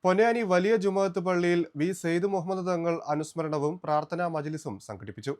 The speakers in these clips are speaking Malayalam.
പൊന്നാനി വലിയ ജുമുഅത്ത് പള്ളിയിൽ വി സെയ്ദ് മുഹമ്മദ് തങ്ങൾ അനുസ്മരണവും പ്രാർത്ഥനാ മജ്‌ലിസും സംഘടിപ്പിച്ചു.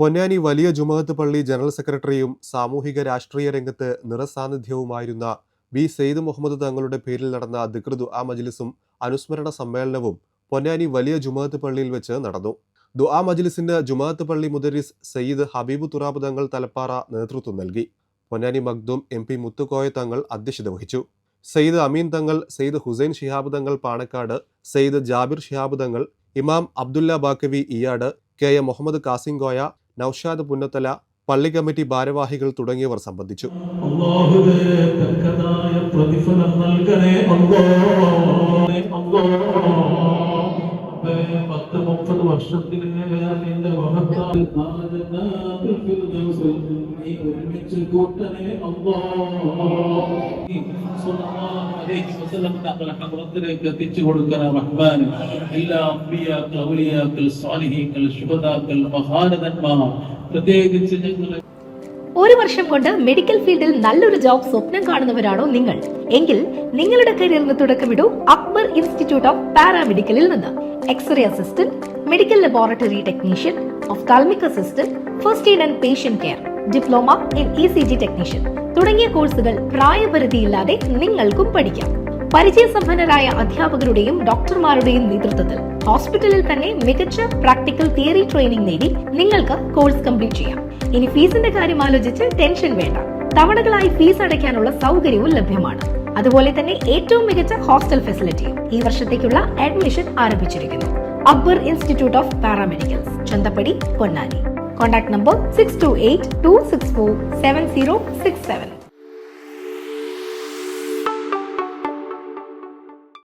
പൊന്നാനി വലിയ ജുമുഅത്ത് പള്ളി ജനറൽ സെക്രട്ടറിയും സാമൂഹിക രാഷ്ട്രീയ രംഗത്ത് നിറസാന്നിധ്യവുമായിരുന്ന വി സെയ്ദ് മുഹമ്മദ് തങ്ങളുടെ പേരിൽ നടന്ന ദിക്ർ ദുആ മജ്‌ലിസും അനുസ്മരണ സമ്മേളനവും പൊന്നാനി വലിയ ജുമുഅത്ത് പള്ളിയിൽ വെച്ച് നടന്നു. ദുആ മജ്‌ലിസിന് ജുമുഅത്ത് പള്ളി മുദരിസ് സയ്യിദ് ഹബീബ് തുറാബ് തങ്ങൾ തലപ്പാറ നേതൃത്വം നൽകി. പൊന്നാനി മഖ്ദൂം MP മുത്തുക്കോയ തങ്ങൾ അധ്യക്ഷത വഹിച്ചു. സയ്യിദ് അമീൻ തങ്ങൾ, സയ്യിദ് ഹുസൈൻ ശിഹാബ് തങ്ങൾ പാണക്കാട്, സയ്യിദ് ജാബിർ ശിഹാബ് തങ്ങൾ, ഇമാം അബ്ദുല്ല ബാക്കവി ഇയാട്, KM മുഹമ്മദ് കാസിംകോയ, നൌഷാദ് പുന്നത്തല, പള്ളി കമ്മിറ്റി ഭാരവാഹികൾ തുടങ്ങിയവർ സംബന്ധിച്ചു. എത്തിച്ചു കൊടുക്കുന്ന റഹ്മാൻ എല്ലാ അംബിയാക്കൾ, ഔലിയാക്കൾ, സ്വാലിഹീങ്ങൾ, ശുഹദാക്കൾ, മഹാരഥന്മാർ, പ്രത്യേകിച്ച് ഞങ്ങളെ ഒരു വർഷം കൊണ്ട് മെഡിക്കൽ ഫീൽഡിൽ നല്ലൊരു ജോബ് സ്വപ്നം കാണുന്നവരാണോ നിങ്ങൾ? എങ്കിൽ നിങ്ങളുടെ കരിയറിന് തുടക്കമിടൂ അക്ബർ ഇൻസ്റ്റിറ്റ്യൂട്ട് ഓഫ് പാരാമെഡിക്കലിൽ നിന്ന്. X-ray assistant, medical laboratory technician, ophthalmic assistant, first aid and patient care, diploma in ECG technician തുടങ്ങിയ കോഴ്സുകൾ പ്രായപരിധിയില്ലാതെ നിങ്ങൾക്കും പഠിക്കാം. പരിചയസമ്പന്നരായ അധ്യാപകരുടെയും ഡോക്ടർമാരുടെയും നേതൃത്വത്തിൽ ഹോസ്പിറ്റലിൽ തന്നെ മികച്ച പ്രാക്ടിക്കൽ തിയറി ട്രെയിനിങ് നേടി നിങ്ങൾക്ക് കോഴ്സ് കംപ്ലീറ്റ് ചെയ്യാം. ഇനി ഫീസിന്റെ കാര്യം ആലോചിച്ച് ടെൻഷൻ വേണ്ട. തവണകളായി ഫീസ് അടയ്ക്കാനുള്ള സൗകര്യവും ലഭ്യമാണ്. അതുപോലെ തന്നെ ഏറ്റവും മികച്ച ഹോസ്റ്റൽ ഫെസിലിറ്റിയും. ഈ വർഷത്തേക്കുള്ള അഡ്മിഷൻ ആരംഭിച്ചിരിക്കുന്നു. Akbar institute of paramedicals, Chanthappadi, Ponnani. Contact number 6282647067.